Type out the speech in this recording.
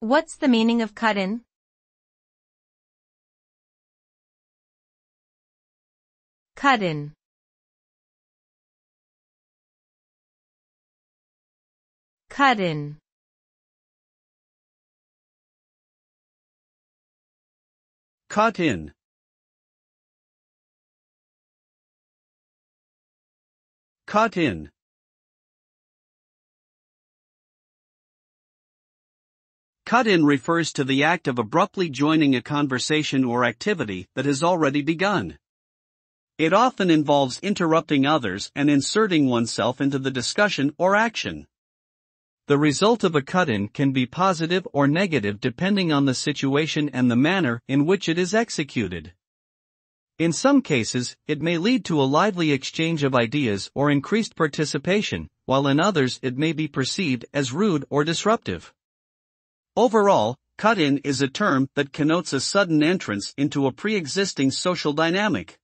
What's the meaning of cut-in? Cut-in. Cut-in. Cut in. Cut in. Cut in refers to the act of abruptly joining a conversation or activity that has already begun. It often involves interrupting others and inserting oneself into the discussion or action. The result of a cut-in can be positive or negative depending on the situation and the manner in which it is executed. In some cases, it may lead to a lively exchange of ideas or increased participation, while in others it may be perceived as rude or disruptive. Overall, cut-in is a term that connotes a sudden entrance into a pre-existing social dynamic.